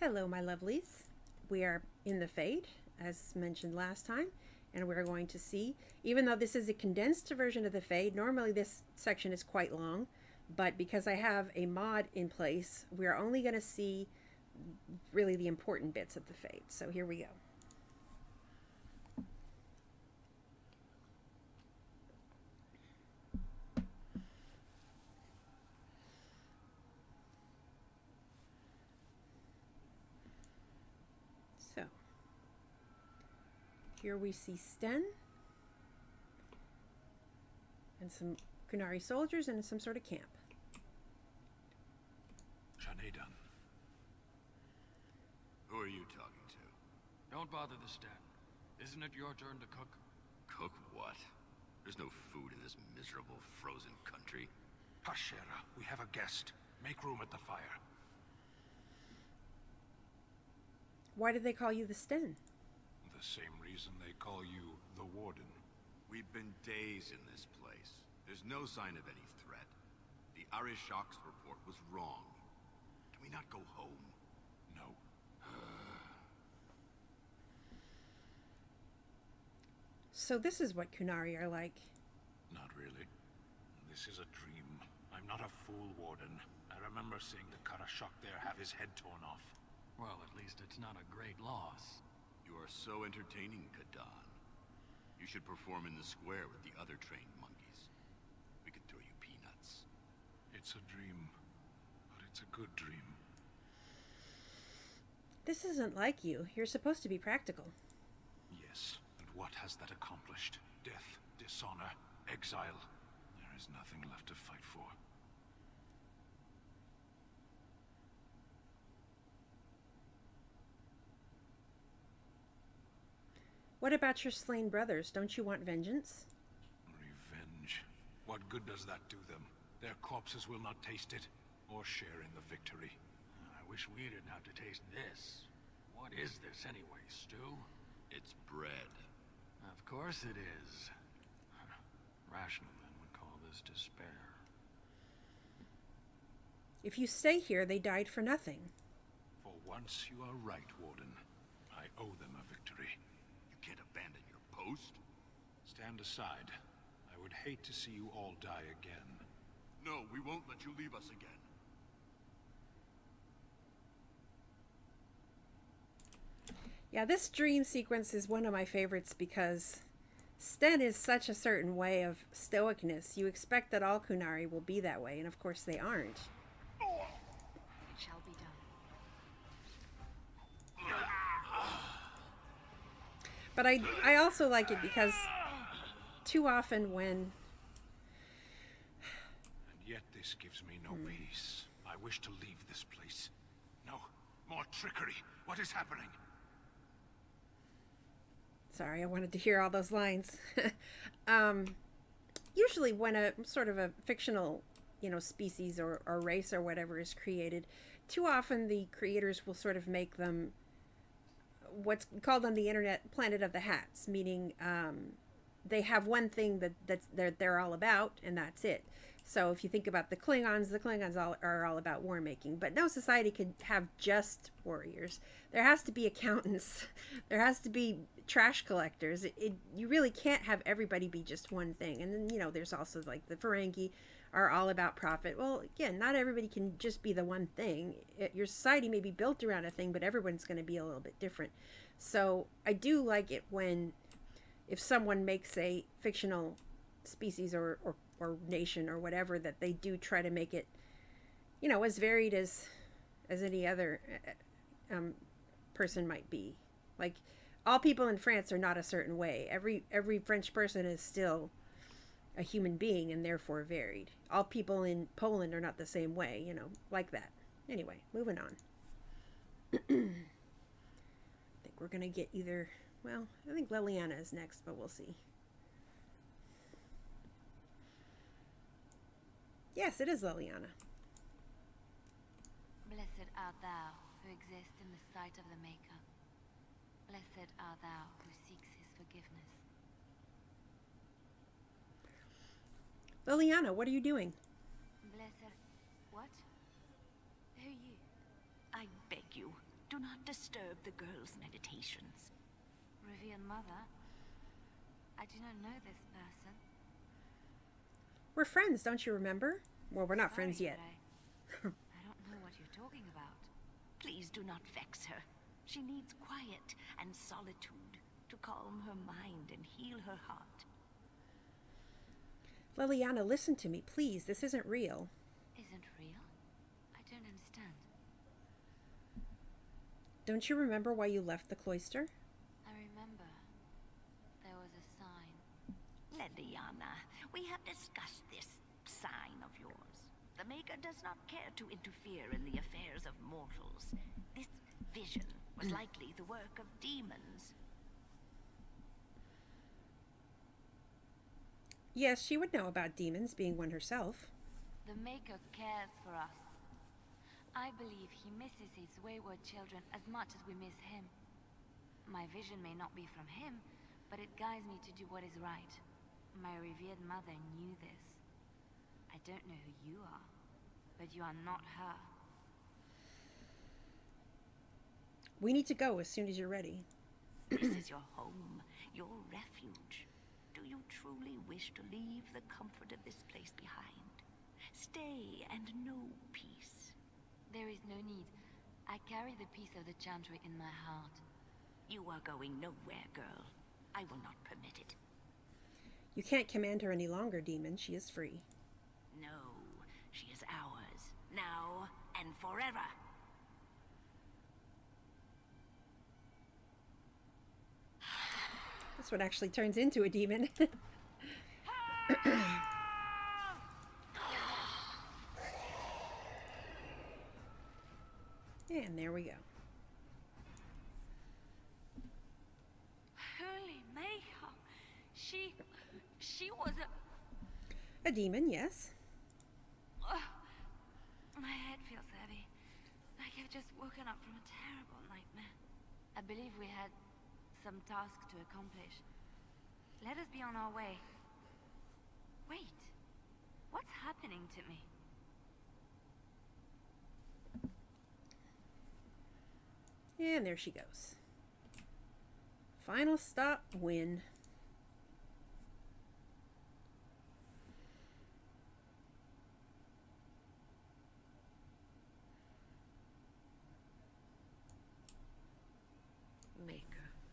Hello, my lovelies. We are in the Fade, as mentioned last time, and we're going to see, even though this is a condensed version of the Fade, normally this section is quite long, but because I have a mod in place, we're only going to see really the important bits of the Fade. So here we go. So here we see Sten and some Qunari soldiers in some sort of camp. Shanedan. Who are you talking to? Don't bother the Sten. Isn't it your turn to cook? Cook what? There's no food in this miserable, frozen country. Hashera, we have a guest. Make room at the fire. Why did they call you the Sten? The same reason they call you the Warden. We've been days in this place. There's no sign of any threat. The Arishok's report was wrong. Can we not go home? No. So this is what Qunari are like. Not really. This is a dream. I'm not a fool, Warden. I remember seeing the Karashok there have his head torn off. Well, at least it's not a great loss. You are so entertaining, Kadan. You should perform in the square with the other trained monkeys. We could throw you peanuts. It's a dream, but it's a good dream. This isn't like you. You're supposed to be practical. Yes, and what has that accomplished? Death, dishonor, exile. There is nothing left to fight for. What about your slain brothers? Don't you want vengeance? Revenge. What good does that do them? Their corpses will not taste it, or share in the victory. I wish we didn't have to taste this. What is this anyway, stew? It's bread. Of course it is. Rational men would call this despair. If you stay here, they died for nothing. For once you are right, Warden. I owe them a victory. You can't abandon your post. Stand aside. I would hate to see you all die again. No, we won't let you leave us again. Yeah, this dream sequence is one of my favorites because Sten is such a certain way of stoicness. You expect that all Qunari will be that way, and of course they aren't. It shall be done. But I also like it because too often when... And yet this gives me no peace. I wish to leave this place. No, more trickery. What is happening? Sorry, I wanted to hear all those lines. Usually when a sort of a fictional, species or race or whatever is created, too often the creators will sort of make them what's called on the internet Planet of the Hats, meaning they have one thing that's they're all about, and that's it. So if you think about the Klingons are all about war making, but no society could have just warriors. There has to be accountants. There has to be trash collectors. You really can't have everybody be just one thing. And then, there's also like the Ferengi are all about profit. Well, again, not everybody can just be the one thing. Your society may be built around a thing, but everyone's going to be a little bit different. So I do like it if someone makes a fictional species or nation or whatever, that they do try to make it, as varied as any other person might be. Like, all people in France are not a certain way. Every French person is still a human being and therefore varied. All people in Poland are not the same way, like that. Anyway, moving on. I think we're gonna get I think Leliana is next, but we'll see. Yes, it is Leliana. Blessed art thou who exists in the sight of the Maker. Blessed art thou who seeks his forgiveness. Leliana, what are you doing? Blessed... What? Who you? I beg you, do Do not disturb the girl's meditations. Revered Mother, I do not know this person. We're friends, don't you remember? Well, we're not friends Sorry, yet. but I don't know what you're talking about. Please do not vex her. She needs quiet and solitude to calm her mind and heal her heart. Leliana, listen to me, please. This isn't real. Isn't real? I don't understand. Don't you remember why you left the cloister? I remember. There was a sign. Leliana, we have discussed this sign of yours. The Maker does not care to interfere in the affairs of mortals. This vision was likely the work of demons. Yes, she would know about demons, being one herself. The Maker cares for us. I believe he misses his wayward children as much as we miss him. My vision may not be from him, but it guides me to do what is right. My revered mother knew this. I don't know who you are, but you are not her. We need to go as soon as you're ready. This is your home, your refuge. Do you truly wish to leave the comfort of this place behind? Stay and know peace. There is no need. I carry the peace of the Chantry in my heart. You are going nowhere, girl. I will not permit it. You can't command her any longer, demon. She is free. No, she is ours, now and forever. That's what actually turns into a demon. And there we go. Holy Maker! She was a... A demon, yes. My head feels heavy. Like I've just woken up from a terrible nightmare. I believe we had some task to accomplish. Let us be on our way. Wait. What's happening to me? And there she goes. Final stop, win. Maker,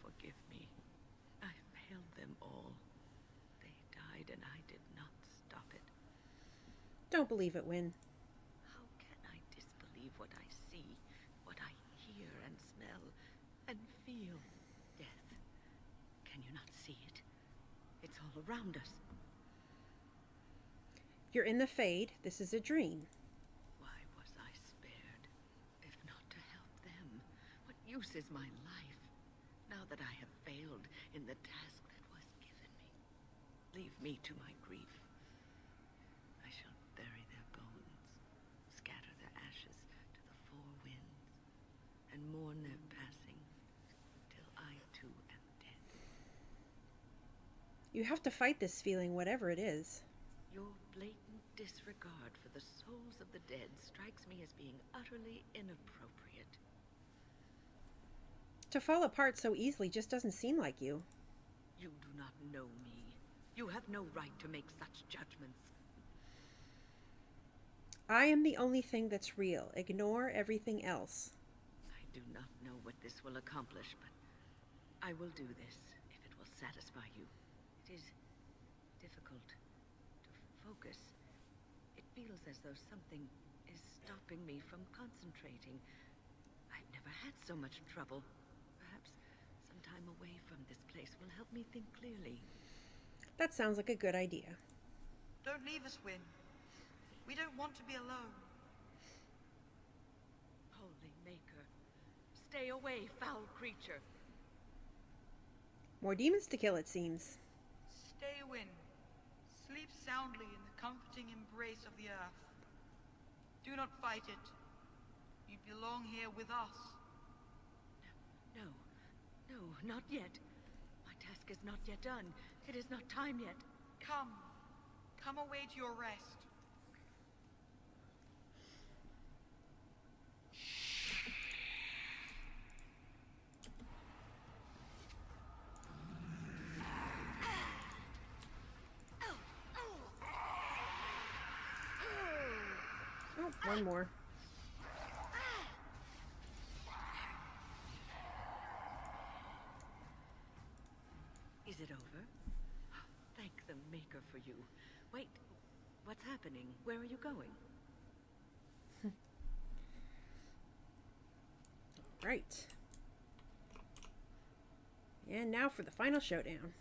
forgive me. I failed them all. They died and I did not stop it. Don't believe it, Win. How can I disbelieve what I see, what I hear and smell and feel? Death. Can you not see it? It's all around us. You're in the Fade. This is a dream. Why was I spared, if not to help them? What use is my life, now that I have failed in the task that was given me? Leave me to my grief. I shall bury their bones, scatter their ashes to the four winds, and mourn their passing, till I too am dead. You have to fight this feeling, whatever it is. Your blatant disregard for the souls of the dead strikes me as being utterly inappropriate. To fall apart so easily just doesn't seem like you. You do not know me. You have no right to make such judgments. I am the only thing that's real. Ignore everything else. I do not know what this will accomplish, but I will do this if it will satisfy you. It is difficult to focus. It feels as though something is stopping me from concentrating. I've never had so much trouble. Perhaps some time away from this place will help me think clearly. That sounds like a good idea. Don't leave us, Win. We don't want to be alone. Holy Maker, stay away, foul creature. More demons to kill, it seems. Stay, Win. Sleep soundly in the comforting embrace of the earth. Do not fight it. You belong here with us. No, no, not yet. My task is not yet done. It is not time yet. Come. Come away to your rest. one more. Is it over? Thank the Maker for you. Wait, what's happening? Where are you going? Right. And now for the final showdown.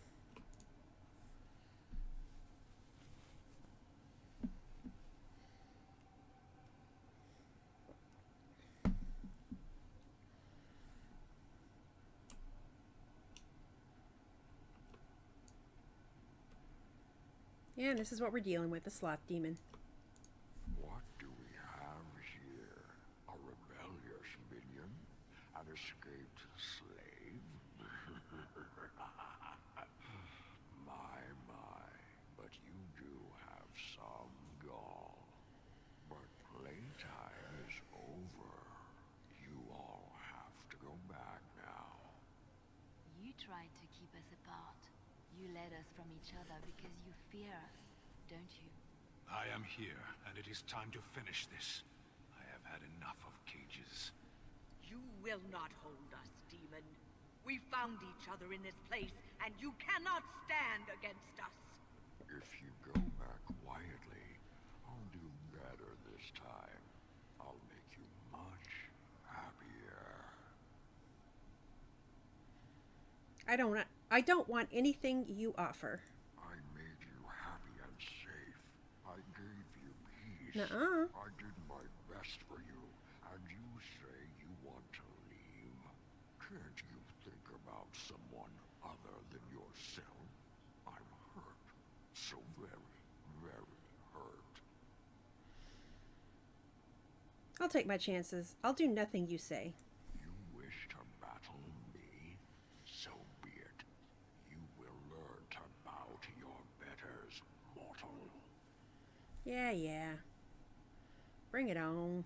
And this is what we're dealing with, the sloth demon. What do we have here? A rebellious minion? An escaped slave? My, but you do have some gall. But playtime is over. You all have to go back now. You tried to keep us apart. You led us from each other because you fear us, don't you? I am here, and it is time to finish this. I have had enough of cages. You will not hold us, demon. We found each other in this place, and you cannot stand against us. If you go back quietly, I'll do better this time. I'll make you much happier. I don't want anything you offer. I made you happy and safe. I gave you peace. Nuh-uh. I did my best for you, and you say you want to leave. Can't you think about someone other than yourself? I'm hurt. So very, very hurt. I'll take my chances. I'll do nothing you say. You wish to battle me? So be it. You will learn to bow to your betters, mortal. Yeah. Bring it on.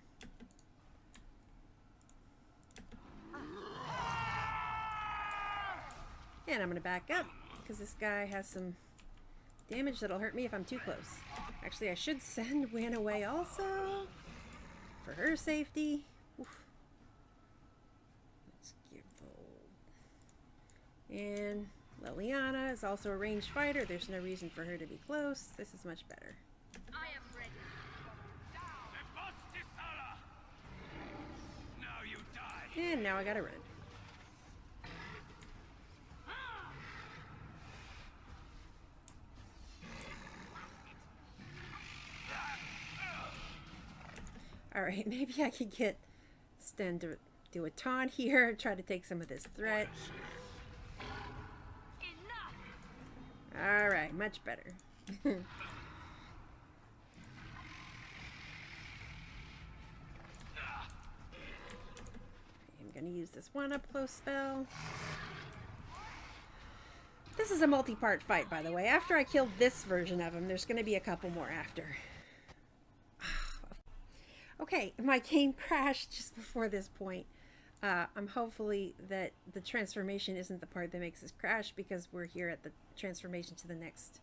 And I'm gonna back up, because this guy has some damage that'll hurt me if I'm too close. Actually, I should send Wynn away also, for her safety. Oof. Let's give the... And Liliana is also a ranged fighter. There's no reason for her to be close. This is much better. I am ready. Now you die. And now I gotta run. Alright, maybe I could get Sten to do a taunt here, try to take some of this threat. Alright, much better. I'm gonna use this one up close spell. This is a multi-part fight, by the way. After I kill this version of him, there's gonna be a couple more after. Okay, my game crashed just before this point. I'm hopefully that the transformation isn't the part that makes us crash, because we're here at the transformation to the next...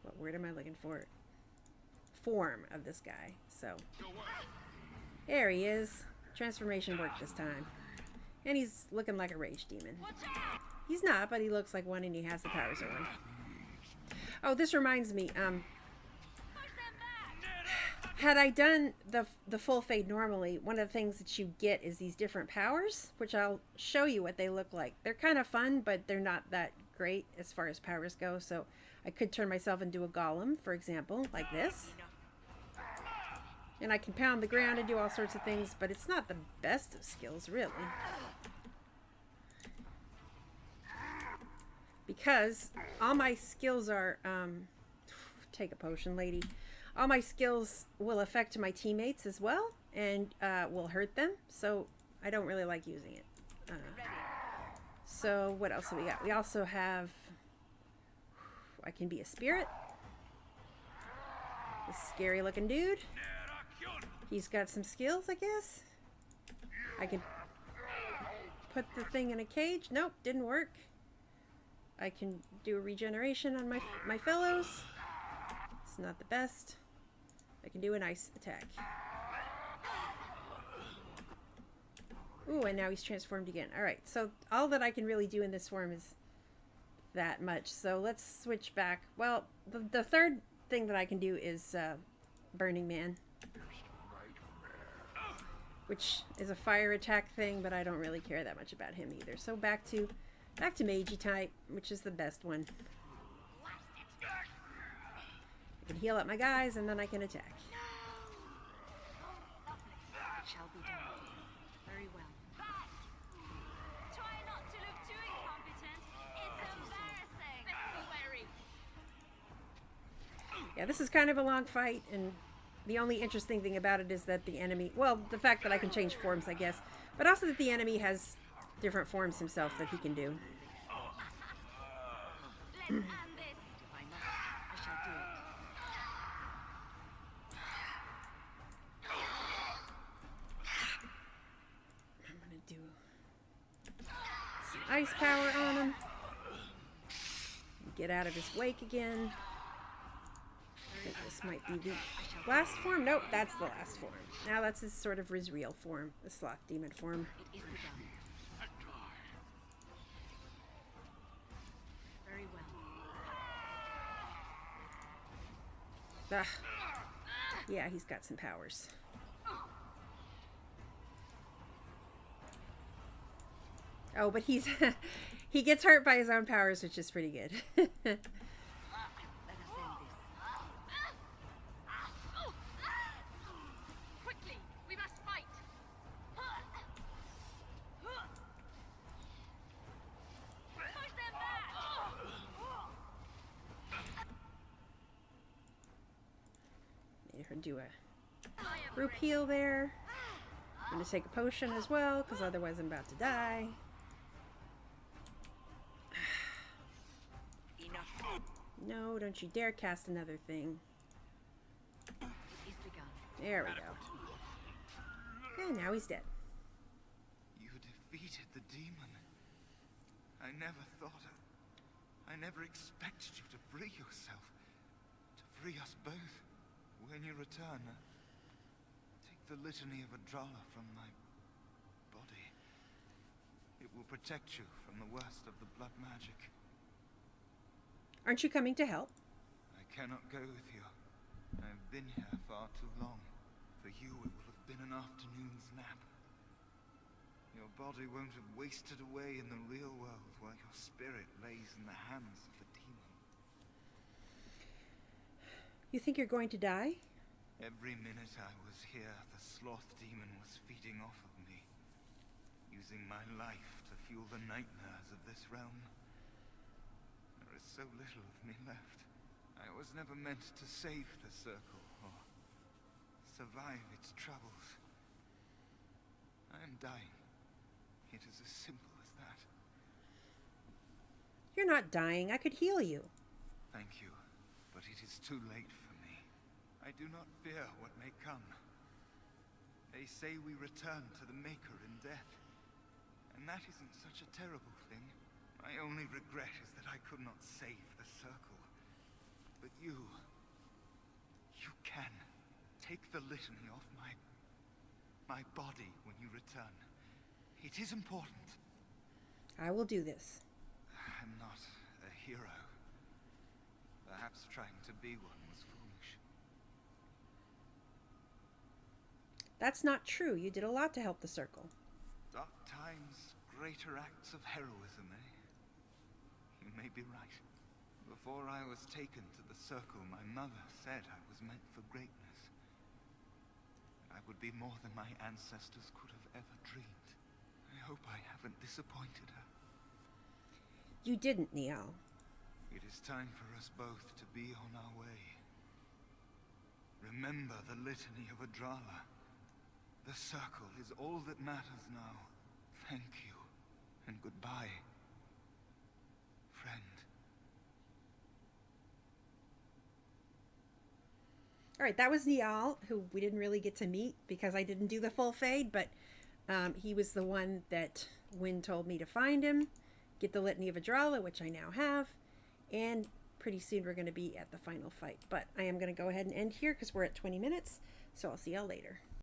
what word am I looking for? Form of this guy. So, there he is. Transformation worked this time. And he's looking like a rage demon. He's not, but he looks like one and he has the powers of one. Oh, this reminds me, had I done the full fade normally, one of the things that you get is these different powers, which I'll show you what they look like. They're kind of fun, but they're not that great as far as powers go. So I could turn myself into a golem, for example, like this. And I can pound the ground and do all sorts of things, but it's not the best of skills, really. Because all my skills are... take a potion, lady. All my skills will affect my teammates as well, and will hurt them, so I don't really like using it. So what else do we got? We also have... I can be a spirit. This scary looking dude. He's got some skills, I guess. I can put the thing in a cage. Nope, didn't work. I can do a regeneration on my fellows. It's not the best. I can do an ice attack. Ooh, and now he's transformed again. Alright, so all that I can really do in this form is that much. So let's switch back. Well, the third thing that I can do is Burning Man, which is a fire attack thing, but I don't really care that much about him either. So back to Meiji type, which is the best one. I can heal up my guys, and then I can attack. It shall be done. Very well. Try not to look too incompetent. It's embarrassing. Yeah, this is kind of a long fight, and the only interesting thing about it is that the enemy, well, the fact that I can change forms, I guess, but also that the enemy has different forms himself that he can do. Let's end this. If I must, I shall do it. I'm gonna do some ice power on him. Get out of his wake again. I think this might be the last form. Nope, that's the last form. Now that's his sort of his real form, the sloth demon form. It is begun. Very well. Ah. Yeah, he's got some powers. Oh, but he's he gets hurt by his own powers, which is pretty good. Let us end this. Quickly, we must fight. Push them back. Made her do a group heal there. I'm gonna take a potion as well, because otherwise I'm about to die. Enough. No, don't you dare cast another thing. It is begun. There we go. Okay, now he's dead. You defeated the demon. I never thought I never expected you to free yourself. To free us both. When you return, take the litany of Adrala from my body. It will protect you from the worst of the blood magic. Aren't you coming to help? I cannot go with you. I've been here far too long. For you, it will have been an afternoon's nap. Your body won't have wasted away in the real world while your spirit lays in the hands of the demon. You think you're going to die? Every minute I was here, the sloth demon was feeding off of me, using my life to fuel the nightmares of this realm. There is so little of me left. I was never meant to save the circle or survive its troubles. I am dying. It is as simple as that. You're not dying. I could heal you. Thank you, but it is too late for me. I do not fear what may come. They say we return to the Maker in death, and that isn't such a terrible thing. My only regret is that I could not save the circle. But you can. Take the litany off my body when you return. It is important. I will do this. I'm not a hero. Perhaps trying to be one was foolish. That's not true. You did a lot to help the circle. Dark times, greater acts of heroism, eh? You may be right. Before I was taken to the circle, my mother said I was meant for greatness. I would be more than my ancestors could have ever dreamed. I hope I haven't disappointed her. You didn't, Niall. It is time for us both to be on our way. Remember the litany of Adrala. The circle is all that matters now. Thank you, and goodbye, friend. All right, that was Niall, who we didn't really get to meet because I didn't do the full fade, but he was the one that Wynn told me to find him, get the Litany of Adrala, which I now have, and pretty soon we're going to be at the final fight. But I am going to go ahead and end here because we're at 20 minutes. So I'll see y'all later.